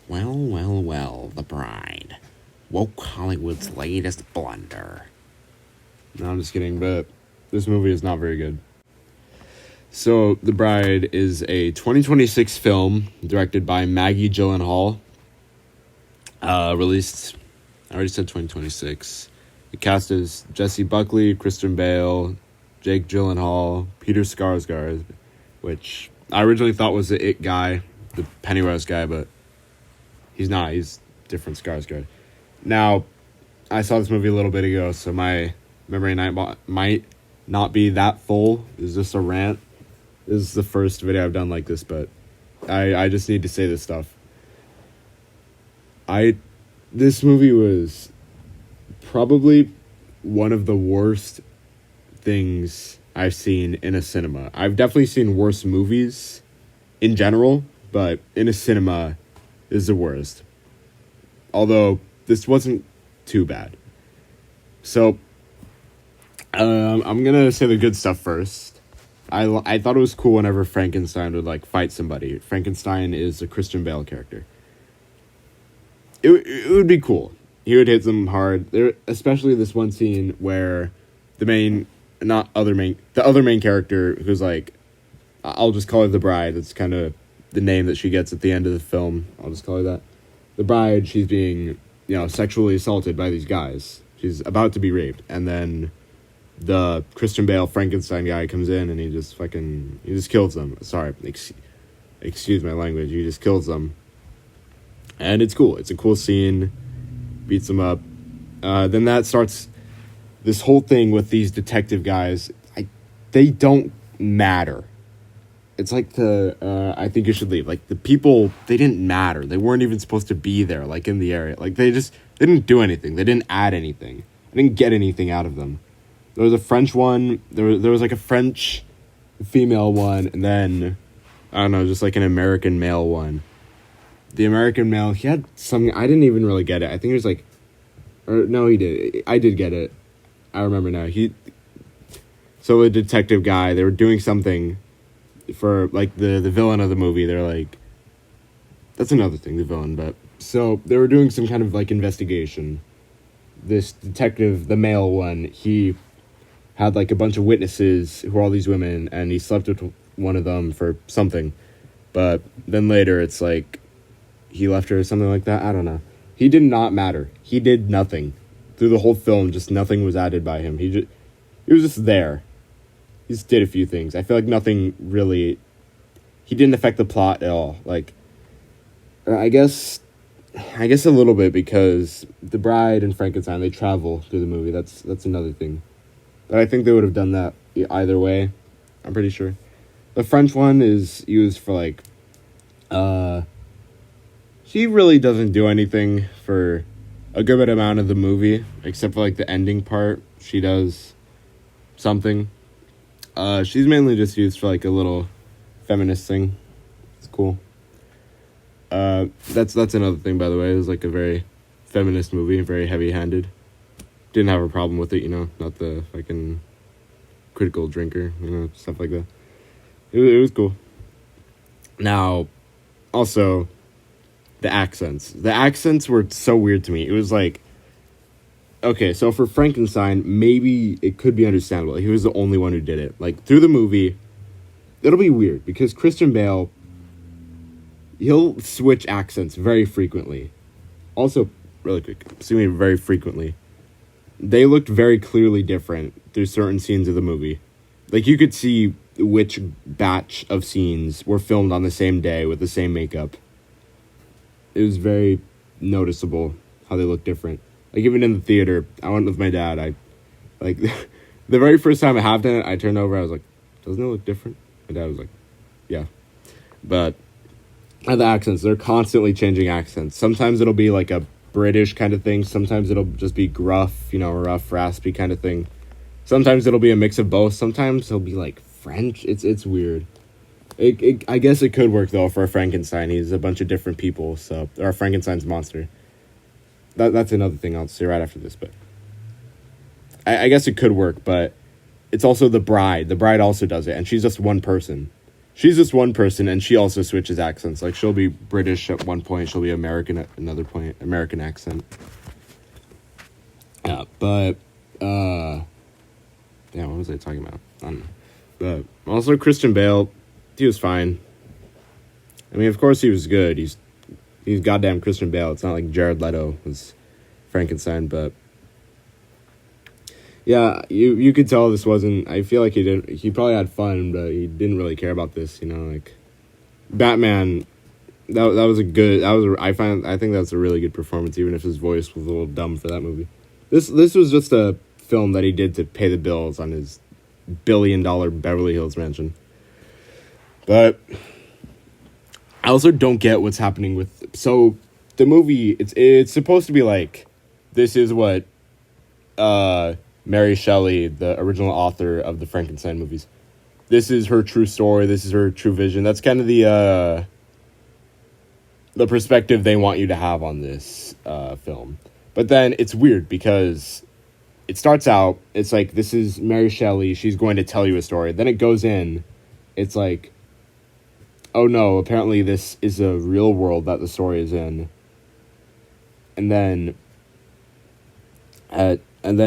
Well, well, well, The Bride. Woke Hollywood's latest blunder. No, I'm just kidding, but this movie is not very good. So, The Bride is a 2026 film directed by Maggie Gyllenhaal. Released, I already said 2026. The cast is Jessie Buckley, Kristen Bale, Jake Gyllenhaal, Peter Skarsgård, which I originally thought was the It guy, the Pennywise guy, but he's not. He's different Skarsgård. Now, I saw this movie a little bit ago, so my memory might not be that full. It's just a rant. This is the first video I've done like this, but I just need to say this stuff. This movie was probably one of the worst things I've seen in a cinema. I've definitely seen worse movies in general, but in a cinema is the worst. Although this wasn't too bad. So I'm gonna say the good stuff first. I thought it was cool whenever Frankenstein would like fight somebody. Frankenstein is a Christian Bale character. It would be cool. He would hit them hard. There, especially this one scene where the other main character, who's like, I'll just call her the bride. That's kind of the name that she gets at the end of the film. I'll just call her that. The bride, she's being, sexually assaulted by these guys. She's about to be raped, and then the Christian Bale Frankenstein guy comes in and he just kills them. Sorry, excuse my language. He just kills them. And it's cool. It's a cool scene. Beats them up. Then that starts this whole thing with these detective guys. They don't matter. It's like I think you should leave. Like, the people, they didn't matter. They weren't even supposed to be there, like, in the area. Like, they didn't do anything. They didn't add anything. I didn't get anything out of them. There was a French one. There was like a French female one, and then, I don't know, just like an American male one. The American male, he had something, I didn't even really get it. I think it was like, or no, he did. I did get it. I remember now. So the detective guy, they were doing something for, like, the villain of the movie. They're like, that's another thing, the villain, but, so they were doing some kind of, like, investigation. This detective, the male one, he had, like, a bunch of witnesses who were all these women, and he slept with one of them for something. But then later, it's like, he left her or something like that. I don't know. He did not matter. He did nothing. Through the whole film, just nothing was added by him. He was just there. He just did a few things. I feel like nothing really... He didn't affect the plot at all. Like, I guess a little bit, because the bride and Frankenstein, they travel through the movie. That's another thing. But I think they would have done that either way. I'm pretty sure. The French one is used for, like... She really doesn't do anything for a good amount of the movie, except for, like, the ending part. She does something. She's mainly just used for, like, a little feminist thing. It's cool. That's another thing, by the way. It was, like, a very feminist movie, very heavy-handed. Didn't have a problem with it, not the fucking critical drinker, stuff like that. It was cool. Now, also, the accents. The accents were so weird to me. It was like, okay, so for Frankenstein, maybe it could be understandable. He was the only one who did it. Like, through the movie, it'll be weird, because Christian Bale, he'll switch accents very frequently. Also, really quick, very frequently. They looked very clearly different through certain scenes of the movie. Like, you could see which batch of scenes were filmed on the same day with the same makeup. It was very noticeable how they looked different. Like, even in the theater, I went with my dad. The very first time it happened, I turned over, I was like, doesn't it look different? My dad was like, yeah. But the accents, they're constantly changing accents. Sometimes it'll be like a British kind of thing. Sometimes it'll just be gruff, rough, raspy kind of thing. Sometimes it'll be a mix of both. Sometimes it'll be like French. It's weird. I guess it could work, though, for a Frankenstein. He's a bunch of different people, or Frankenstein's monster. That's another thing I'll say right after this, but I guess it could work, but it's also the bride. The bride also does it, and she's just one person. she's just one person, and she also switches accents. Like, she'll be British at one point, she'll be American at another point, American accent. Yeah, but damn, what was I talking about? I don't know. But also Christian Bale, he was fine. I mean, of course he was good. He's goddamn Christian Bale. It's not like Jared Leto was Frankenstein, but yeah, you could tell this wasn't. I feel like he probably had fun, but he didn't really care about this. You know, like Batman. That was a good. I think that's a really good performance, even if his voice was a little dumb for that movie. This was just a film that he did to pay the bills on his $1 billion Beverly Hills mansion. But I also don't get what's happening with. So the movie, it's supposed to be like, this is what Mary Shelley, the original author of the Frankenstein movies, this is her true story. This is her true vision. That's kind of the perspective they want you to have on this film. But then it's weird because it starts out, it's like, this is Mary Shelley, she's going to tell you a story. Then it goes in, it's like, oh no, apparently this is a real world that the story is in. And then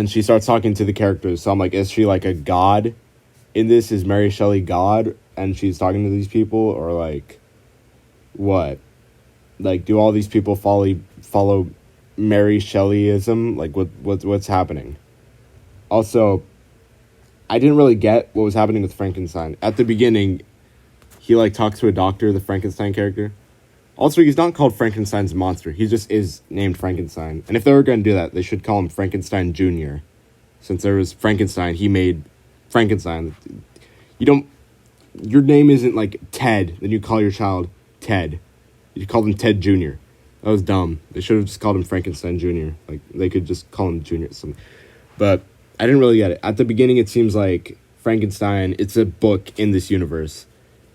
she starts talking to the characters. So I'm like, is she like a god in this? Is Mary Shelley God and she's talking to these people? Or like, what? Like, do all these people follow Mary Shelleyism? Like, what's happening? Also, I didn't really get what was happening with Frankenstein. At the beginning, he like talks to a doctor, the Frankenstein character. Also, he's not called Frankenstein's monster. He just is named Frankenstein. And if they were going to do that, they should call him Frankenstein Jr. Since there was Frankenstein, he made Frankenstein. Your name isn't like Ted, then you call your child Ted. You called him Ted Jr. That was dumb. They should have just called him Frankenstein Jr. Like, they could just call him Jr. Something. But I didn't really get it. At the beginning, it seems like Frankenstein, it's a book in this universe.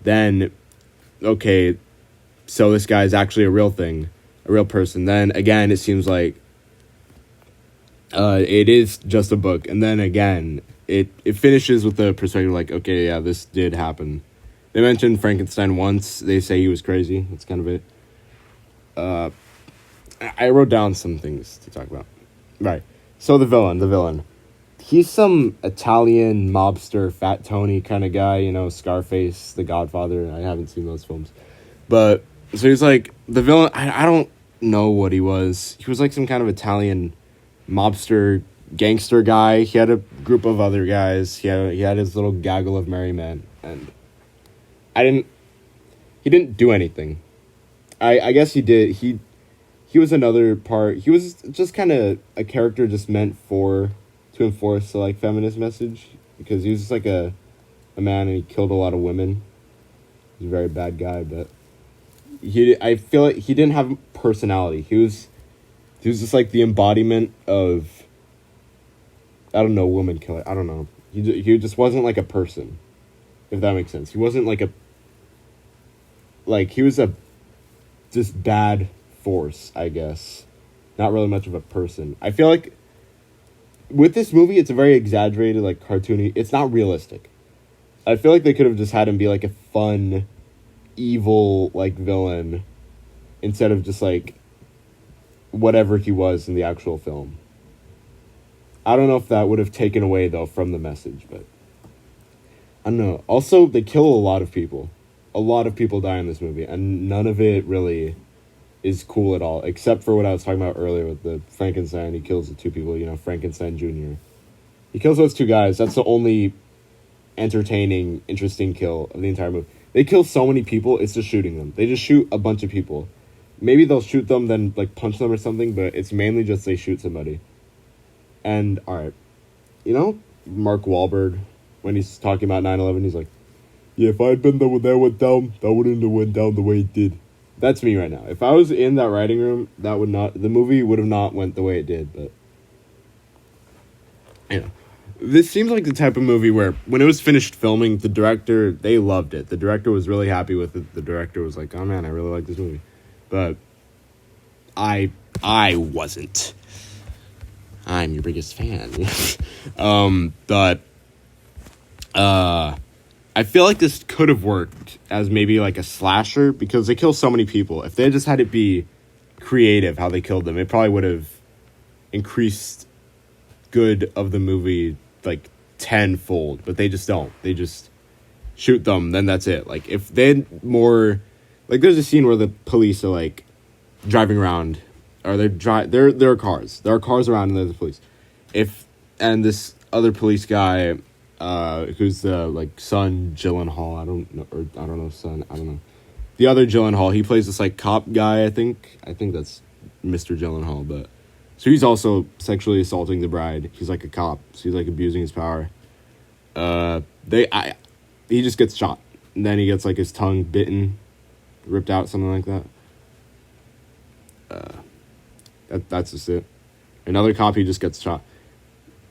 Then, okay, so this guy is actually a real thing, a real person. Then, again, it seems like it is just a book. And then, again, it finishes with the perspective like, okay, yeah, this did happen. They mentioned Frankenstein once. They say he was crazy. That's kind of it. I wrote down some things to talk about. Right. So the villain. He's some Italian mobster, Fat Tony kind of guy, you know, Scarface, The Godfather. I haven't seen those films. But, so he's like, the villain, I don't know what he was. He was like some kind of Italian mobster, gangster guy. He had a group of other guys. He had his little gaggle of merry men. And he didn't do anything. I guess he did. He was another part. He was just kind of a character just meant to enforce the like feminist message, because he was just like a man and he killed a lot of women. He's a very bad guy, but I feel like he didn't have personality. He was just like the embodiment of, I don't know, woman killer. I don't know. He just wasn't like a person, if that makes sense. He wasn't like he was a just bad force, I guess. Not really much of a person. I feel like with this movie, it's a very exaggerated, like, cartoony. It's not realistic. I feel like they could have just had him be like a fun, evil, like, villain instead of just like whatever he was in the actual film. I don't know if that would have taken away though from the message, but I don't know. Also, they kill a lot of people. A lot of people die in this movie, and none of it really is cool at all, except for what I was talking about earlier with the Frankenstein. He kills the two people, you know, Frankenstein Jr. He kills those two guys. That's the only entertaining, interesting kill of the entire movie. They kill so many people, it's just shooting them. They just shoot a bunch of people. Maybe they'll shoot them, then like punch them or something, but it's mainly just they shoot somebody. And, alright, you know, Mark Wahlberg, when he's talking about 9/11, he's like, yeah, if I had been there when that went down, that wouldn't have went down the way it did. That's me right now. If I was in that writing room, the movie would have not went the way it did, but, you know. This seems like the type of movie where, when it was finished filming, the director, they loved it. The director was really happy with it. The director was like, oh man, I really like this movie. But I wasn't. I'm your biggest fan. I feel like this could have worked as maybe like a slasher because they kill so many people. If they just had it be creative how they killed them, it probably would have increased good of the movie like tenfold. But they just don't. They just shoot them, then that's it. Like if they had more, like there's a scene where the police are like driving around, or there are cars. There are cars around, and there's the police. And this other police guy, who's the like son Gyllenhaal, I don't know. The other Gyllenhaal, he plays this like cop guy. I think that's Mr. Gyllenhaal, but so he's also sexually assaulting the bride. He's like a cop, so he's like abusing his power. He just gets shot, and then he gets like his tongue bitten, ripped out, something like that. That's just it. Another cop, he just gets shot.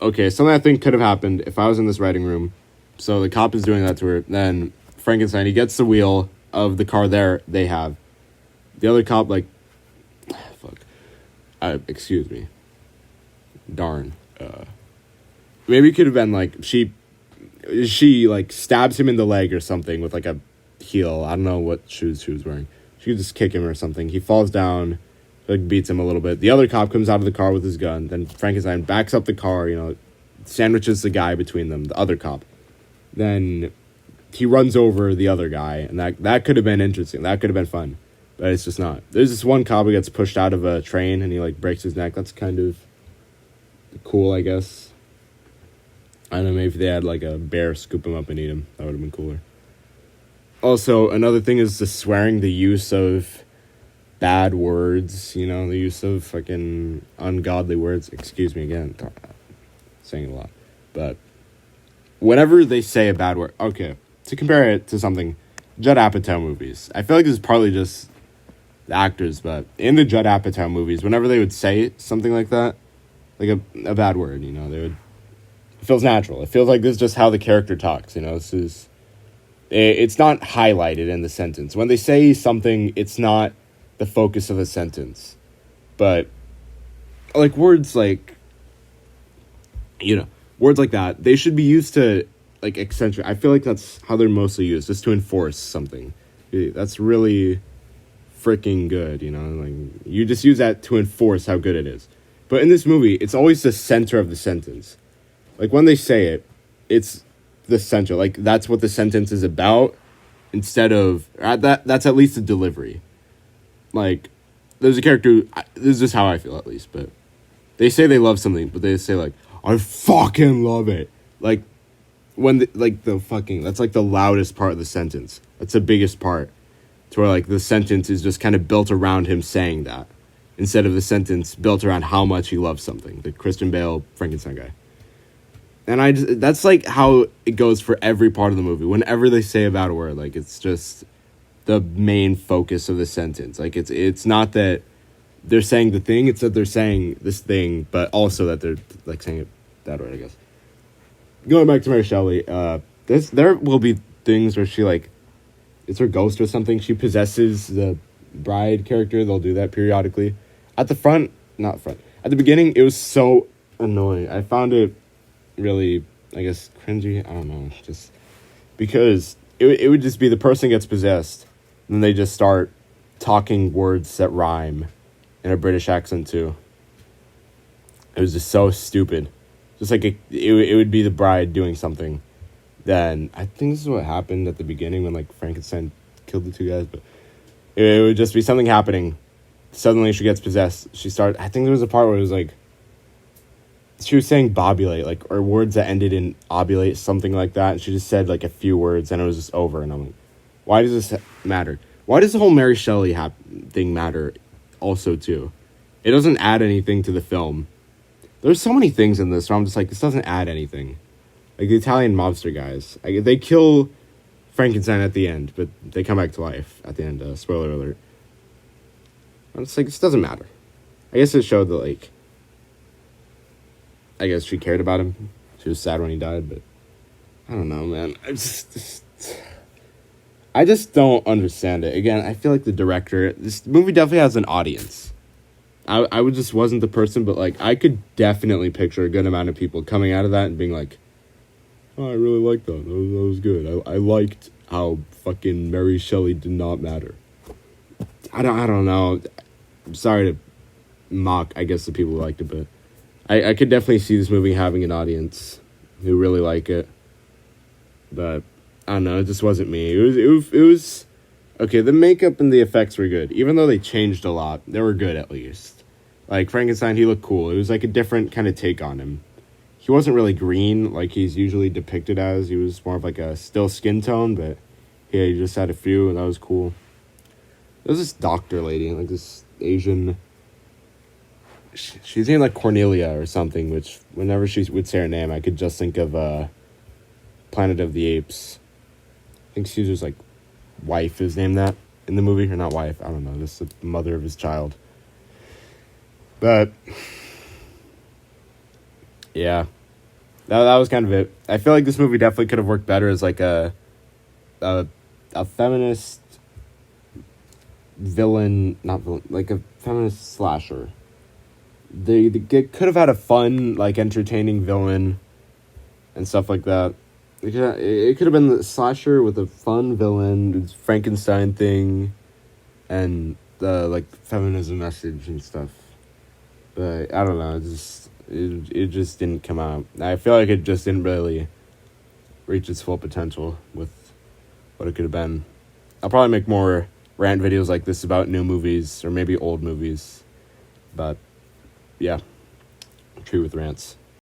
Okay, something I think could have happened if I was in this writing room. So the cop is doing that to her. Then Frankenstein, he gets the wheel of the car they have. The other cop, like, excuse me. Darn. Maybe it could have been like she like stabs him in the leg or something with like a heel. I don't know what shoes she was wearing. She could just kick him or something. He falls down. Like beats him a little bit. The other cop comes out of the car with his gun. Then Frankenstein backs up the car, sandwiches the guy between them, the other cop. Then he runs over the other guy, and that could have been interesting. That could have been fun. But it's just not. There's this one cop who gets pushed out of a train, and he like breaks his neck. That's kind of cool, I guess. I don't know, maybe if they had like a bear scoop him up and eat him. That would have been cooler. Also, another thing is the swearing, the use of bad words, the use of fucking ungodly words. Excuse me again, saying it a lot. But whenever they say a bad word, okay, to compare it to something, Judd Apatow movies. I feel like this is partly just the actors, but in the Judd Apatow movies, whenever they would say something like that, like a bad word, they would, it feels natural. It feels like this is just how the character talks, it's not highlighted in the sentence. When they say something, it's not the focus of the sentence, but like words like words like that, they should be used to like accentuate. I feel like that's how they're mostly used, just to enforce something. That's really freaking good, like you just use that to enforce how good it is. But in this movie, it's always the center of the sentence. Like when they say it, it's the center, like that's what the sentence is about, instead of that's at least the delivery. Like, there's a character, this is just how I feel at least, but they say they love something, but they say like, I fucking love it. Like, when that's like the loudest part of the sentence. That's the biggest part. To where like the sentence is just kind of built around him saying that, instead of the sentence built around how much he loves something. The Christian Bale Frankenstein guy. And that's like how it goes for every part of the movie. Whenever they say a bad word, like it's just the main focus of the sentence. Like it's not that they're saying the thing, it's that they're saying this thing, but also that they're like saying it that way, I guess. Going back to Mary Shelley, there will be things where she like, it's her ghost or something. She possesses the bride character. They'll do that periodically. At the beginning, it was so annoying. I found it really, I guess, cringy. I don't know, just because it would just be the person gets possessed, and then they just start talking words that rhyme in a British accent too. It was just so stupid. Just like it would be the bride doing something. Then I think this is what happened at the beginning when like Frankenstein killed the two guys, but it would just be something happening. Suddenly she gets possessed. I think there was a part where it was like, she was saying bobulate, like, or words that ended in ovulate, something like that. And she just said like a few words and it was just over. And I'm like, why does this matter? Why does the whole Mary Shelley thing matter also too? It doesn't add anything to the film. There's so many things in this where I'm just like, this doesn't add anything. Like the Italian mobster guys, they kill Frankenstein at the end, but they come back to life at the end. Spoiler alert. I'm just like, this doesn't matter. I guess it showed that, like, I guess she cared about him. She was sad when he died, but I don't know, man. I just don't understand it. Again, I feel like the director, this movie definitely has an audience. I just wasn't the person, but like I could definitely picture a good amount of people coming out of that and being like, Oh, I really liked that. That was good. I liked how fucking Mary Shelley did not matter. I don't know. I'm sorry to mock, I guess, the people who liked it, but I could definitely see this movie having an audience who really like it. But I don't know, it just wasn't me. It was okay. The makeup and the effects were good, even though they changed a lot. They were good at least. Like Frankenstein, he looked cool. It was like a different kind of take on him. He wasn't really green like he's usually depicted as. He was more of like a still skin tone, but yeah, he just had a few, and that was cool. There was this doctor lady, like this Asian. She's named like Cornelia or something, which whenever she would say her name, I could just think of Planet of the Apes. I think Caesar's like wife is named that in the movie, or not wife. I don't know. This is the mother of his child. But yeah, that was kind of it. I feel like this movie definitely could have worked better as like a feminist villain, not villain, like a feminist slasher. They could have had a fun, like entertaining villain and stuff like that. It could have been the slasher with a fun villain, Frankenstein thing, and the like feminism message and stuff. But I don't know, it just didn't come out. I feel like it just didn't really reach its full potential with what it could have been. I'll probably make more rant videos like this about new movies or maybe old movies. But yeah, Tree with Rants.